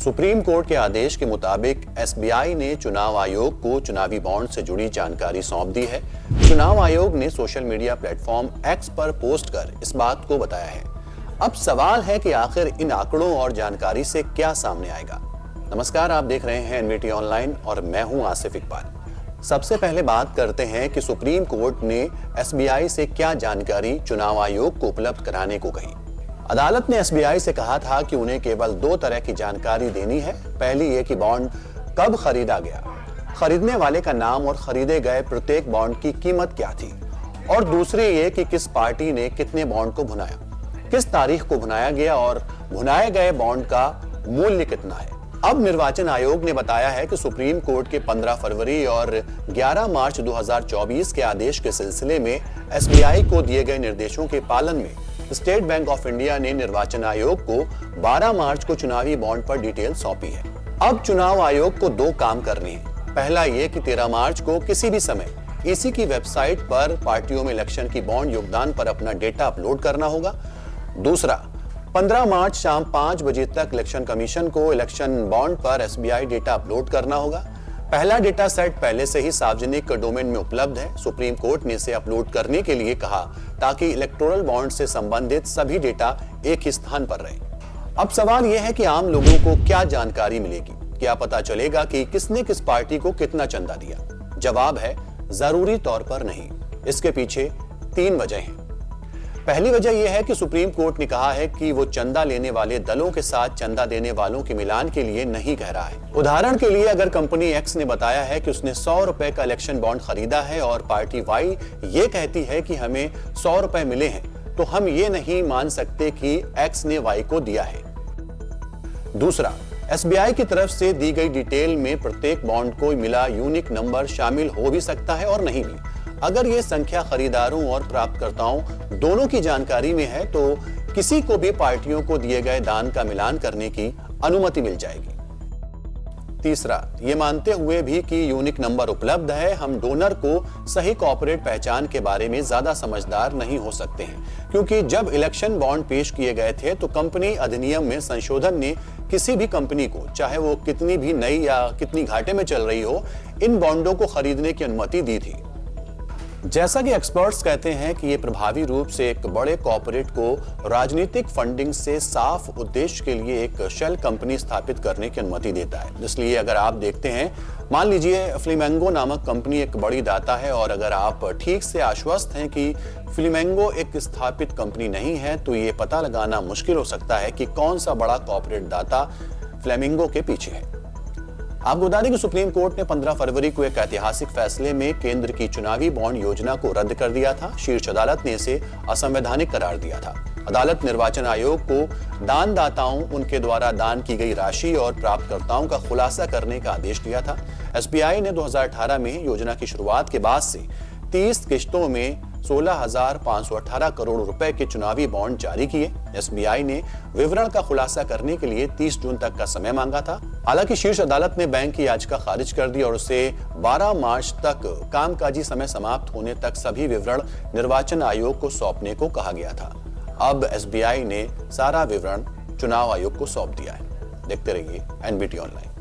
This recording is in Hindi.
सुप्रीम कोर्ट के आदेश के मुताबिक एसबीआई ने चुनाव आयोग को चुनावी बॉन्ड से जुड़ी जानकारी सौंप दी है। चुनाव आयोग ने सोशल मीडिया प्लेटफॉर्म एक्स पर पोस्ट कर इस बात को बताया है। अब सवाल है कि आखिर इन आंकड़ों और जानकारी से क्या सामने आएगा। नमस्कार, आप देख रहे हैं एनवीटी ऑनलाइन और मैं हूं आसिफ इकबाल। सबसे पहले बात करते हैं कि सुप्रीम कोर्ट ने एसबीआई से क्या जानकारी चुनाव आयोग को उपलब्ध कराने को कही। अदालत ने एसबीआई से कहा था कि उन्हें केवल दो तरह की जानकारी देनी है। पहली ये कि बॉन्ड कब खरीदा गया, खरीदने वाले का नाम और खरीदे गए प्रत्येक बॉन्ड की कीमत क्या थी, और दूसरी ये कि किस पार्टी ने कितने बॉन्ड को भुनाया, किस तारीख को भुनाया गया और भुनाए गए बॉन्ड का मूल्य कितना है। अब निर्वाचन आयोग ने बताया है कि सुप्रीम कोर्ट के 15 फरवरी और 11 मार्च 2024 के आदेश के सिलसिले में एसबीआई को दिए गए निर्देशों के पालन में स्टेट बैंक ऑफ इंडिया ने निर्वाचन आयोग को 12 मार्च को चुनावी बॉन्ड पर डिटेल सौंपी है। अब चुनाव आयोग को दो काम करने हैं। पहला ये कि 13 मार्च को किसी भी समय ईसी की वेबसाइट पर पार्टियों में इलेक्शन की बॉन्ड योगदान पर अपना डेटा अपलोड करना होगा। दूसरा, 15 मार्च शाम 5 बजे तक इलेक्शन कमीशन को इलेक्शन बॉन्ड पर एसबीआई डेटा अपलोड करना होगा। पहला डेटा सेट पहले से ही सार्वजनिक डोमेन में उपलब्ध है। सुप्रीम कोर्ट ने इसे अपलोड करने के लिए कहा ताकि इलेक्टोरल बॉन्ड से संबंधित सभी डेटा एक ही स्थान पर रहे। अब सवाल यह है कि आम लोगों को क्या जानकारी मिलेगी, क्या पता चलेगा कि किसने किस पार्टी को कितना चंदा दिया। जवाब है जरूरी तौर पर नहीं। इसके पीछे 3 वजह हैं। पहली वजह यह है कि सुप्रीम कोर्ट ने कहा है कि वो चंदा लेने वाले दलों के साथ चंदा देने वालों के मिलान के लिए नहीं कह रहा है। उदाहरण के लिए अगर कंपनी एक्स ने बताया है कि उसने 100 रुपए का इलेक्शन बॉन्ड खरीदा है और पार्टी वाई ये कहती है कि हमें 100 रुपए मिले हैं, तो हम ये नहीं मान सकते कि एक्स ने वाई को दिया है। दूसरा, एसबीआई की तरफ से दी गई डिटेल में प्रत्येक बॉन्ड को मिला यूनिक नंबर शामिल हो भी सकता है और नहीं भी। अगर ये संख्या खरीदारों और प्राप्तकर्ताओं दोनों की जानकारी में है तो किसी को भी पार्टियों को दिए गए दान का मिलान करने की अनुमति मिल जाएगी। तीसरा, ये मानते हुए भी कि यूनिक नंबर उपलब्ध है, हम डोनर को सही कॉर्पोरेट पहचान के बारे में ज्यादा समझदार नहीं हो सकते हैं, क्योंकि जब इलेक्शन बॉन्ड पेश किए गए थे तो कंपनी अधिनियम में संशोधन ने किसी भी कंपनी को, चाहे वो कितनी भी नई या कितनी घाटे में चल रही हो, इन बॉन्डों को खरीदने की अनुमति दी थी। जैसा कि एक्सपर्ट्स कहते हैं कि ये प्रभावी रूप से एक बड़े कॉर्पोरेट को राजनीतिक फंडिंग से साफ उद्देश्य के लिए एक शेल कंपनी स्थापित करने की अनुमति देता है। इसलिए अगर आप देखते हैं, मान लीजिए फ्लेमिंगो नामक कंपनी एक बड़ी दाता है और अगर आप ठीक से आश्वस्त हैं कि फ्लेमिंगो एक स्थापित कंपनी नहीं है, तो ये पता लगाना मुश्किल हो सकता है कि कौन सा बड़ा कॉर्पोरेट दाता फ्लेमिंगो के पीछे है। आपको बता दें कि सुप्रीम कोर्ट ने 15 फरवरी को एक ऐतिहासिक फैसले में केंद्र की चुनावी बॉन्ड योजना को रद्द कर दिया था। शीर्ष अदालत ने इसे असंवैधानिक करार दिया था। अदालत निर्वाचन आयोग को दानदाताओं, उनके द्वारा दान की गई राशि और प्राप्तकर्ताओं का खुलासा करने का आदेश दिया था। एसबीआई ने 2018 में योजना की शुरुआत के बाद से 30 किश्तों में 16,518 करोड़ रुपए के चुनावी बॉन्ड जारी किए। एसबीआई ने विवरण का खुलासा करने के लिए 30 जून तक का समय मांगा था। हालांकि शीर्ष अदालत ने बैंक की याचिका खारिज कर दी और उसे 12 मार्च तक कामकाजी समय समाप्त होने तक सभी विवरण निर्वाचन आयोग को सौंपने को कहा गया था। अब एसबीआई ने सारा विवरण चुनाव आयोग को सौंप दिया है। देखते रहिए एनवीटी ऑनलाइन।